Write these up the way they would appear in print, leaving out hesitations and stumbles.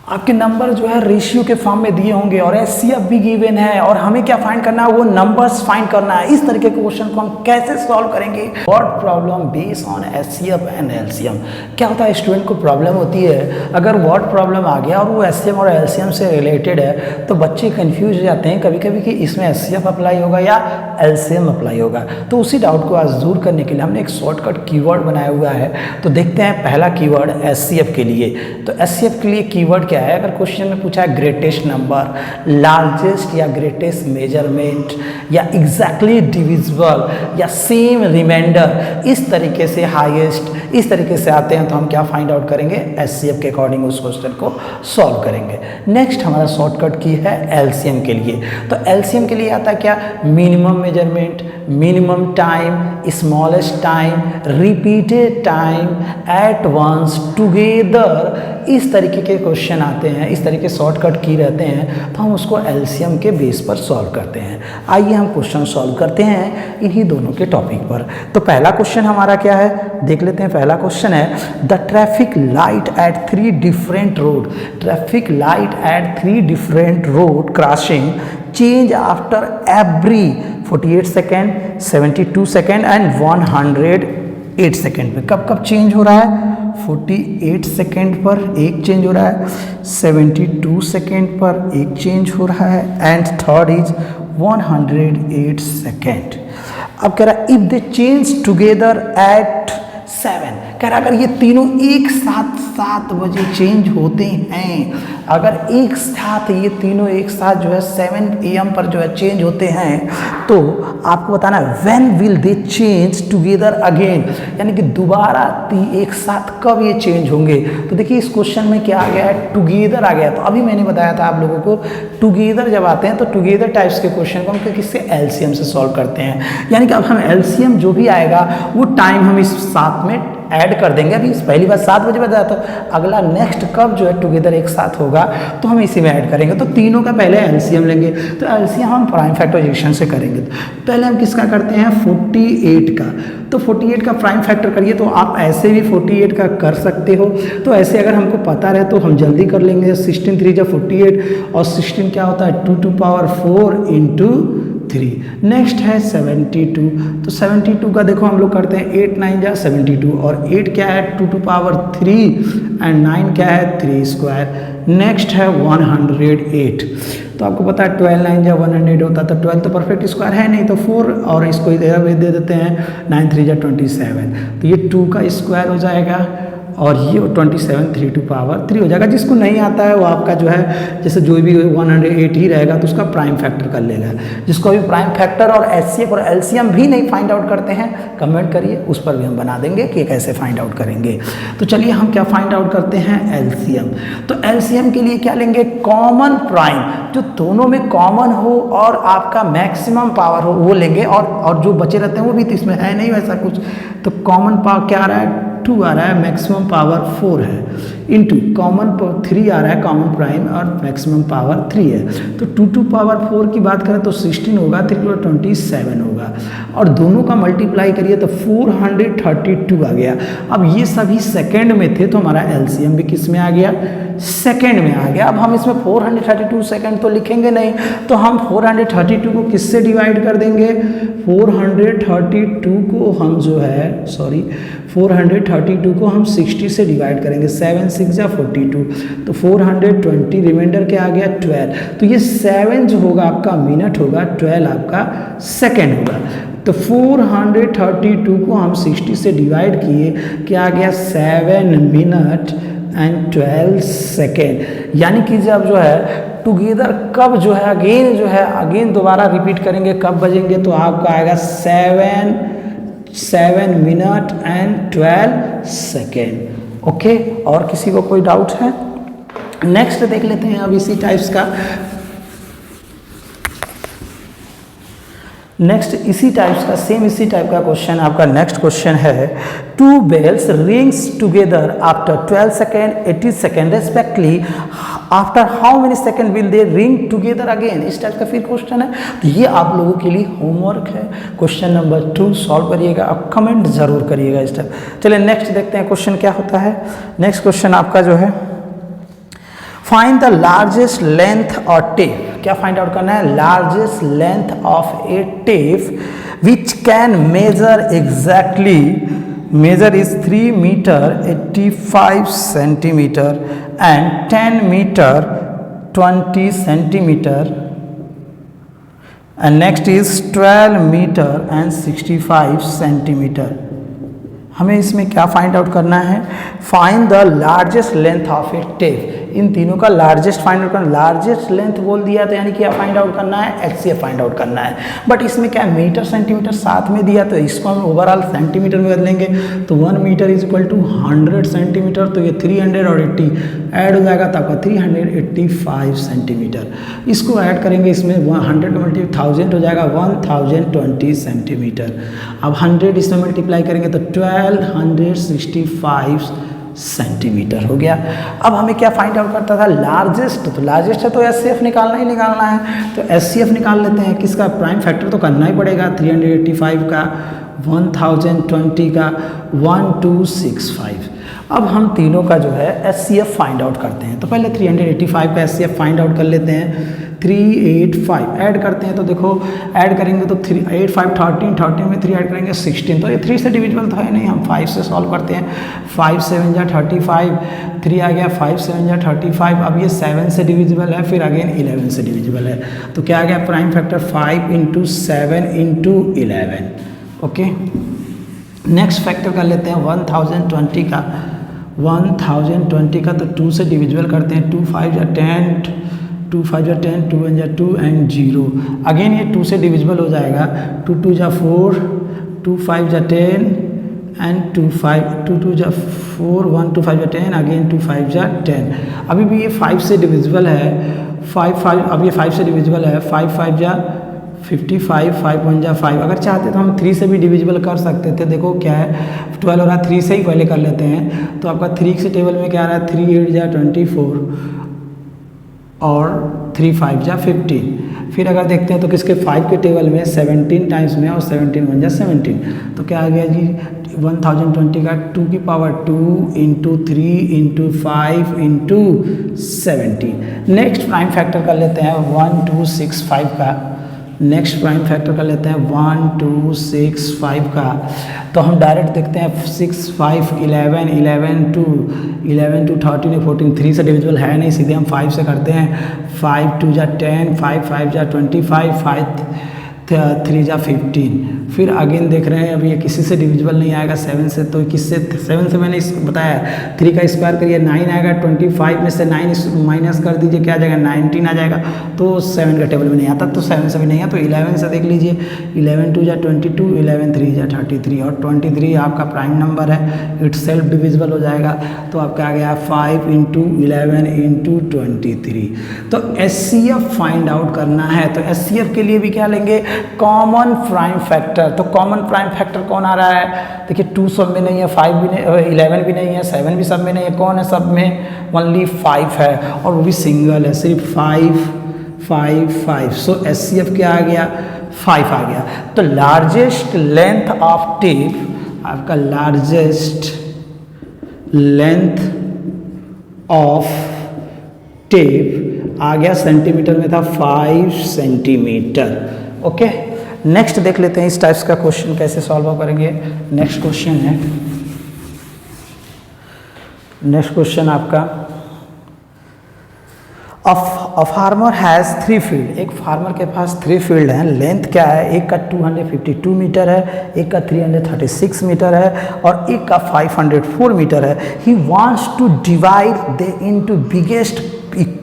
आपके नंबर जो है रेशियो के फॉर्म में दिए होंगे और एचसीएफ भी गिवन है और हमें क्या फाइंड करना है, वो नंबर्स फाइंड करना है। इस तरीके के क्वेश्चन को हम कैसे सॉल्व करेंगे? What problem based on HCF and LCM. क्या होता है, स्टूडेंट को प्रॉब्लम होती है, अगर व्हाट प्रॉब्लम आ गया और वो एचसीएफ और एलसीएम से रिलेटेड है तो बच्चे कंफ्यूज हो जाते हैं कभी कभी कि इसमें एचसीएफ अप्लाई होगा या एलसीएम अप्लाई होगा। तो उसी डाउट को आज दूर करने के लिए हमने एक शॉर्टकट कीवर्ड बनाया हुआ है। तो देखते हैं पहला कीवर्ड एचसीएफ के लिए। तो एचसीएफ के लिए कीवर्ड क्या है? अगर क्वेश्चन में पूछा है ग्रेटेस्ट नंबर, लार्जेस्ट या ग्रेटेस्ट मेजरमेंट या एग्जैक्टली डिविजिबल या सेम रिमाइंडर, इस तरीके से हाईएस्ट, इस तरीके से आते हैं तो हम क्या फाइंड आउट करेंगे? एचसीएफ के अकॉर्डिंग उस क्वेश्चन को सॉल्व करेंगे। नेक्स्ट हमारा शॉर्टकट की है एलसीएम के लिए। तो एलसीएम के लिए आता है क्या? Minimum measurement, minimum time, smallest time, repeated time, at once, together, इस तरीके के क्वेश्चन आते हैं, इस तरीके शॉर्टकट की रहते हैं तो हम उसको एलसीएम के बेस पर सॉल्व करते हैं। आइए हम क्वेश्चन सॉल्व करते हैं इन्हीं दोनों के टॉपिक पर। तो पहला क्वेश्चन हमारा क्या है, देख लेते हैं। पहला क्वेश्चन है the traffic light at 3 different road, traffic light at 3 different road crossing change after every 48 second, 72 second and 108 second पे। कब कब चेंज हो रहा है? 48 सेकेंड पर एक चेंज हो रहा है, 72 सेकेंड पर एक चेंज हो रहा है एंड थर्ड इज 108 सेकेंड। अब कह रहा है if they change together at 7, कह रहा अगर ये तीनों एक साथ 7 बजे चेंज होते हैं, अगर एक साथ ये तीनों एक साथ जो है 7 AM पर जो है चेंज होते हैं तो आपको बताना है when will they change together again, यानी कि दोबारा एक साथ कब ये चेंज होंगे। तो देखिए इस क्वेश्चन में क्या आ गया है? टुगेदर आ गया। तो अभी मैंने बताया था आप लोगों को टुगेदर जब आते हैं तो टुगेदर टाइप्स के क्वेश्चन को हम किससे? एलसीएम से सॉल्व करते हैं। यानी कि अब हम एलसीएम जो भी आएगा वो टाइम हम इस साथ में ऐड कर देंगे। अभी पहली बार 7 बजे बताया तो अगला नेक्स्ट कब जो है टुगेदर एक साथ होगा तो हम इसी में ऐड करेंगे। तो तीनों का पहले एलसीएम लेंगे। तो एलसीएम हम प्राइम फैक्टराइजेशन से करेंगे। तो पहले हम किसका करते हैं? 48 का। तो 48 का प्राइम फैक्टर करिए। तो आप ऐसे भी 48 का कर सकते हो। तो ऐसे अगर हमको पता रहे तो हम जल्दी कर लेंगे। 16 3 जा 48 और 16 क्या होता है? 2 to power 4 into 3। नेक्स्ट है 72। तो 72 का देखो हम लोग करते हैं 8 9 जा 72 और 8 क्या है? 2 to power 3 एंड 9 क्या है? 3 स्क्वायर। नेक्स्ट है 108। तो आपको पता है 12 9 जा 108 होता, तो 12 तो परफेक्ट स्क्वायर है नहीं, तो 4 और इसको इधर दे देते हैं 9 3 जा 27। तो ये 2 का स्क्वायर हो जाएगा और ये 27 3 to power 3 हो जाएगा। जिसको नहीं आता है वो आपका जो है जैसे जो भी 108 ही रहेगा तो उसका प्राइम फैक्टर कर लेगा। जिसको अभी प्राइम फैक्टर और एचसीएफ और एलसीएम भी नहीं फाइंड आउट करते हैं कमेंट करिए, उस पर भी हम बना देंगे कि कैसे फाइंड आउट करेंगे। तो चलिए हम क्या फाइंड आउट करते हैं? एलसीएम। तो एलसीएम के लिए क्या लेंगे? कॉमन प्राइम, जो दोनों में कॉमन हो और आपका मैक्सिमम पावर हो वो लेंगे। और जो बचे रहते हैं वो भी तो इसमें है नहीं वैसा कुछ। तो कॉमन पावर क्या आ रहा है? 2 आ रहा है, मैक्सिमम पावर 4 है, इनटू कॉमन 3 आ रहा है, कॉमन प्राइम और मैक्सिमम पावर 3 है। तो 2 to power 4 की बात करें तो 16 होगा, 3 to 27 होगा और दोनों का मल्टीप्लाई करिए तो 432 आ गया। अब ये सभी सेकेंड में थे तो हमारा एलसीएम भी किस में आ गया? सेकेंड में आ गया। अब हम इसमें 432 सेकेंड तो लिखेंगे नहीं, तो हम 432 को किससे डिवाइड कर देंगे? 432 को हम जो है 432 को हम 60 से डिवाइड करेंगे। 7 6 जा 42, तो 420 रिमाइंडर क्या आ गया? 12। तो ये 7 जो होगा आपका मिनट होगा, 12 आपका सेकेंड होगा। तो 432 को हम 60 से डिवाइड किए, क्या आ गया? 7 मिनट एंड 12 सेकेंड। यानी कि जब जो है टुगेदर कब जो है अगेन दोबारा रिपीट करेंगे कब बजेंगे, तो आपका आएगा 7 मिनट एंड 12 सेकेंड। ओके, और किसी को कोई डाउट है? नेक्स्ट देख लेते हैं अब इसी टाइप्स का। नेक्स्ट इसी टाइप का क्वेश्चन आपका नेक्स्ट क्वेश्चन है 2 bells rings together after 12 second 80 second respectively, after how many second will they ring together again. इस टाइप का फिर क्वेश्चन है। तो ये आप लोगों के लिए होमवर्क है। क्वेश्चन नंबर 2 सॉल्व करिएगा, आप कमेंट जरूर करिएगा इस टाइप। चलिए नेक्स्ट देखते हैं क्वेश्चन क्या होता है। नेक्स्ट क्वेश्चन आपका जो है फाइंड द लार्जेस्ट लेंथ और टेप, क्या फाइंड आउट करना है? Largest length of a tape which can measure exactly, measure is 3 meter 85 centimeter and 10 meter 20 centimeter, and next is 12 meter and 65 centimeter. हमें इसमें क्या फाइंड आउट करना है? Find the largest length of a tape, इन तीनों का largest find out करना। Largest length बोल दिया तो यानी कि क्या फाइंड आउट करना है? एचसीएफ फाइंड आउट करना है। बट इसमें क्या मीटर सेंटीमीटर साथ में दिया, तो इसको हम ओवरऑल सेंटीमीटर में बदलेंगे। तो 1 metre is equal to 100 centimetre, तो ये 300 और 80 ऐड हो जाएगा तो आपका 385 सेंटीमीटर। इसको ऐड करेंगे, इसमें 100 मल्टीप्लाई 1000 हो जाएगा 1020 सेंटीमीटर। अब 100 इसमें मल्टीप्लाई करेंगे तो 1265 सेंटीमीटर हो गया। अब हमें क्या फाइंड आउट करता था? लार्जेस्ट, तो लार्जेस्ट है तो एचसीएफ निकालना ही निकालना है, तो एचसीएफ निकाल लेते हैं। किसका? प्राइम फैक्टर तो करना ही पड़ेगा, 385 का, 1020 का, 1265। अब हम तीनों का जो है एचसीएफ फाइंड आउट करते हैं। तो पहले 385 का एचसीएफ फाइंड आउट कर लेते हैं। 385 ऐड करते हैं तो देखो ऐड करेंगे तो 385 13 में 3 ऐड करेंगे 16, तो ये 3 से डिविजिबल तो है नहीं, हम 5 से सॉल्व करते हैं। 5 7 जा 35, 3 आ गया, 5 7 जा 35। अब ये 7 से डिविजिबल है, फिर अगेन 11 से डिविजिबल है, तो क्या आ गया? Prime factor 5 × 7 × 11। Okay, next factor कर लेते हैं 1020 का। 1020 का तो 2 से डिविजिबल करते हैं। 2 5 जा 10, 2 5 जा 10, 2 1 जा 2 एंड 0। अगेन ये 2 से डिविजिबल हो जाएगा। 2 2 जा 4, 2 5 जा 10 एंड 2 2 जा 4, 1 2 5 जा 10, अगेन 2 5 जा 10। अभी भी ये 5 से डिविजिबल है। 5 अब ये 5 से डिविजिबल है। 5 5 जा 55, 5 1 जा 5। अगर चाहते तो हम 3 से भी डिविजिबल कर सकते थे। देखो क्या है, 12 हो रहा है, 3 से ही पहले कर लेते हैं। तो आपका 3 से टेबल में क्या आ रहा है? 3 8 जा 24 और 3 5 जा 15। फिर अगर देखते हैं तो किसके 5 के टेबल में 17 टाइम्स में और 17 1 जा 17, तो क्या आ गया जी? 1020 का 2 की पावर 2 × 3 × 5 × 17। नेक्स्ट प्राइम फैक्टर कर लेते हैं 1265 का। नेक्स्ट प्राइम फैक्टर कर लेते हैं 1265 का। तो हम डायरेक्ट देखते हैं 6 5 11 11 2 11 2 13 14, 3 से डिविजिबल है नहीं, सीधे हम 5 से करते हैं। 5 2 जा 10, 5 5 जा 25, 5 3 जा 15। फिर अगेन देख रहे हैं अभी ये किसी से डिविजिबल नहीं आएगा 7 से, तो किससे? 7 से मैंने बताया 3 का स्क्वायर करिए 9 आएगा। 25 में से 9 माइनस कर दीजिए, क्या आ जाएगा? 19 आ जाएगा। तो 7 का टेबल में नहीं आता, तो 7 से भी नहीं है, तो 11 से देख लीजिए। 11 2 जा 22, 11 3 जा 33 और 23 आपका प्राइम नंबर है, इट सेल्फ डिविजिबल हो जाएगा। तो आपका आ गया 5 × 11 × 23। तो एचसीएफ फाइंड आउट करना है, तो एचसीएफ के लिए भी क्या लेंगे? Common prime factor. तो कॉमन प्राइम फैक्टर कौन आ रहा है? देखिए 2 सब में नहीं है, 5 भी नहीं, 11 भी नहीं है, 7 भी सब में नहीं है। कौन है सब में? ओनली 5 है, और वो भी सिंगल है, सिर्फ 5 5 5। सो एचसीएफ क्या आ गया? 5 आ गया। तो लार्जेस्ट लेंथ ऑफ टेप, आपका लार्जेस्ट लेंथ ऑफ टेप आ गया, सेंटीमीटर में था 5 सेंटीमीटर। ओके, नेक्स्ट देख लेते हैं इस टाइप्स का क्वेश्चन कैसे सॉल्व करेंगे। नेक्स्ट क्वेश्चन है, नेक्स्ट क्वेश्चन आपका अ फार्मर हैज़ 3 फील्ड। एक फार्मर के पास 3 फील्ड हैं। लेंथ क्या है? एक का 252 मीटर है, एक का 336 मीटर है और एक का 504 मीटर है। He wants to divide they into biggest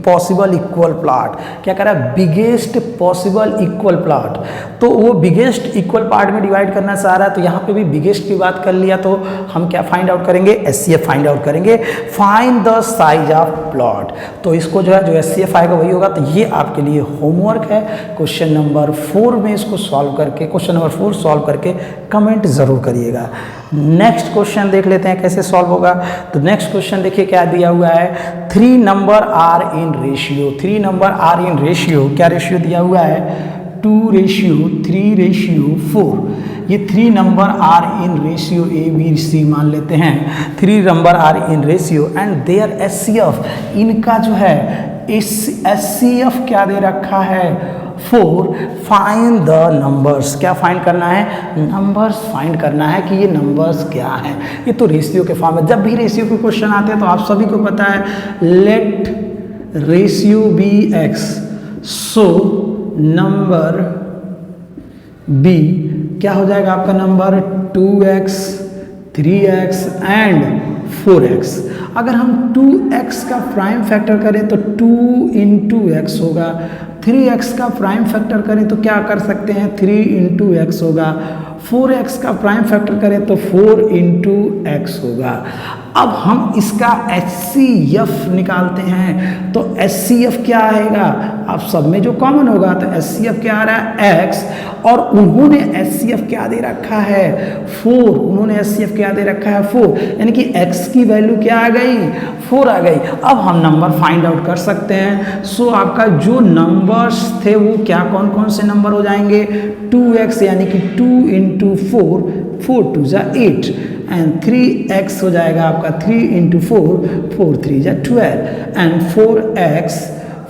possible equal plot. क्या कह रहा है? Biggest possible equal plot. तो वो बिगेस्ट इक्वल पार्ट में डिवाइड करना चाह रहा है, तो यहाँ पे भी बिगेस्ट की बात कर लिया, तो हम क्या फाइंड आउट करेंगे? एचसीएफ फाइंड आउट करेंगे। Find the size of plot. तो इसको जो है जो एचसीएफ आएगा वही होगा। तो ये आपके लिए होमवर्क है। क्वेश्चन नंबर 4 में इसको सॉल्व करके, क्वेश्चन नंबर 4 सॉल्व करके कमेंट जरूर करिएगा। नेक्स्ट क्वेश्चन देख लेते हैं कैसे सॉल्व होगा। तो नेक्स्ट क्वेश्चन देखिए क्या दिया हुआ है? 3 number are in ratio. 3 number are in ratio, क्या रेशियो दिया हुआ है? 2:3:4। ये 3 number are in ratio A B C मान लेते हैं, 3 number are in ratio and their HCF, इनका जो है एचसीएफ क्या दे रखा है 4, फाइंड द नंबर्स, क्या फाइंड करना है, नंबर्स फाइंड करना है कि ये नंबर्स क्या हैं। ये तो रेशियो के फॉर्म में, जब भी रेशियो के क्वेश्चन आते हैं तो आप सभी को पता है, let ratio be x so number be क्या हो जाएगा आपका number 2x 3x and 4x। अगर हम 2x का प्राइम फैक्टर करें तो 2 इंटू एक्स होगा, 3x का प्राइम फैक्टर करें तो क्या कर सकते हैं 3 इंटू एक्स होगा, 4x का प्राइम फैक्टर करें तो 4 इंटू एक्स होगा। अब हम इसका HCF निकालते हैं तो HCF क्या आएगा, आप सब में जो कॉमन होगा तो HCF क्या आ रहा है x, और उन्होंने HCF क्या दे रखा है 4, उन्होंने HCF क्या दे रखा है 4, यानी कि x की वैल्यू क्या आ गई 4 आ गई। अब हम नंबर फाइंड आउट कर सकते हैं। सो आपका जो नंबर्स थे वो क्या कौन कौन से नंबर हो जाएंगे, 2x यानी कि 2 इंटू 4, 4 2 जा 8 एंड 3x हो जाएगा आपका 3 इंटू 4, 4 3 जा 12 and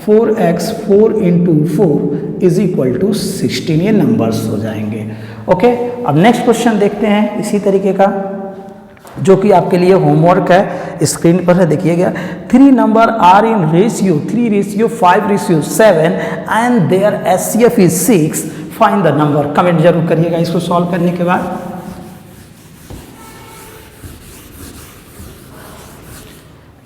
4x 4 into 4 is equal to 16, ये नंबर्स हो जाएंगे। ओके, अब नेक्स्ट क्वेश्चन देखते हैं इसी तरीके का, जो कि आपके लिए होमवर्क है, स्क्रीन पर है देखिएगा। 3 number are in ratio 3 ratio 5 ratio 7 and their HCF is 6, find the number. Comment जरूर करिएगा इसको सॉल्व करने के बाद।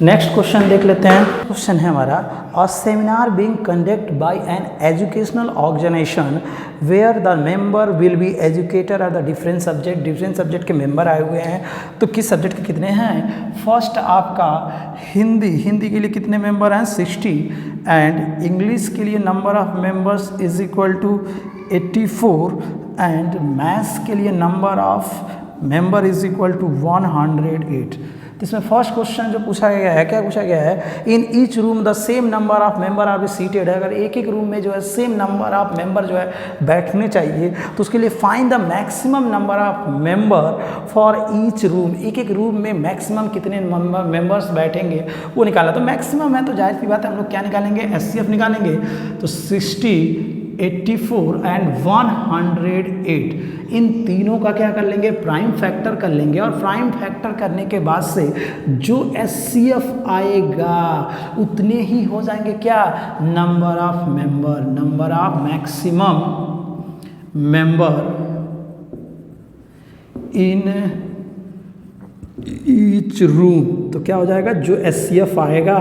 नेक्स्ट क्वेश्चन देख लेते हैं। क्वेश्चन है हमारा, a seminar being conduct by an educational organisation where the member will be educator are the different subject के मेंबर आए हुए हैं। तो किस सब्जेक्ट के कितने हैं, फर्स्ट आपका हिंदी के लिए कितने मेंबर हैं 60 एंड इंग्लिश के लिए number of members is equal to 84 and maths के लिए number of member is equal to 108। इसमें फर्स्ट क्वेश्चन जो पूछा गया है, क्या पूछा गया है, in each room the same number of member R be seated है। अगर एक एक रूम में जो है सेम नंबर ऑफ मेंबर जो है बैठने चाहिए तो उसके लिए find the maximum number of member for each room, एक एक रूम में मैक्सिमम कितने मेंबर्स बैठेंगे वो निकाला। तो मैक्सिमम है तो जाहिर सी बात है हम लोग क्या निकालेंगे, HCF निकालेंगे। तो 60 84 एंड 108, इन तीनों का क्या कर लेंगे, प्राइम फैक्टर कर लेंगे, और प्राइम फैक्टर करने के बाद से जो HCF आएगा उतने ही हो जाएंगे क्या, number of member, number of maximum member in each room. तो क्या हो जाएगा, जो HCF आएगा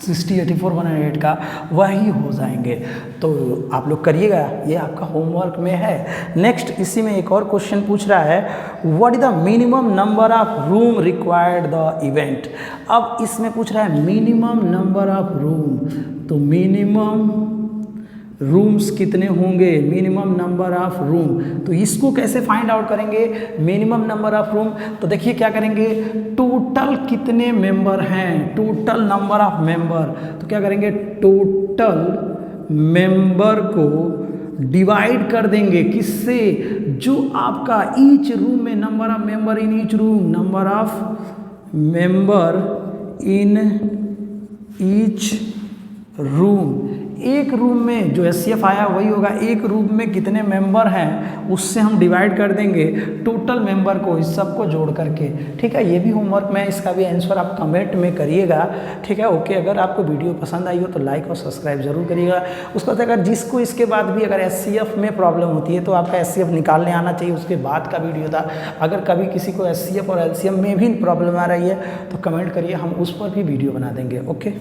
60 84 108 का वही हो जाएंगे। तो आप लोग करिएगा, ये आपका होमवर्क में है। नेक्स्ट इसी में एक और क्वेश्चन पूछ रहा है, what is the minimum number of room required the event. अब इसमें पूछ रहा है मिनिमम नंबर ऑफ रूम, तो मिनिमम रूम्स कितने होंगे, मिनिमम नंबर ऑफ रूम। तो इसको कैसे फाइंड आउट करेंगे, मिनिमम नंबर ऑफ रूम। तो देखिए क्या करेंगे, टोटल कितने मेंबर हैं, टोटल नंबर ऑफ मेंबर। तो क्या करेंगे, टोटल मेंबर को डिवाइड कर देंगे किससे, जो आपका ईच रूम में number of member in each room, number of member in each room. एक रूम में जो HCF आया वही होगा, एक रूम में कितने मेंबर हैं उससे हम डिवाइड कर देंगे टोटल मेंबर को, इस सब को जोड़ करके। ठीक है, ये भी होमवर्क में, इसका भी आंसर आप कमेंट में करिएगा। ठीक है, ओके। अगर आपको वीडियो पसंद आई हो तो लाइक और सब्सक्राइब जरूर करिएगा। उसके बाद अगर जिसको इसके बाद भी अगर HCF में प्रॉब्लम होती है तो आपका HCF निकालने आना चाहिए, उसके बाद का वीडियो था। अगर कभी किसी को HCF और LCM में भी प्रॉब्लम आ रही है तो कमेंट करिए, हम उस पर भी वीडियो बना देंगे। ओके।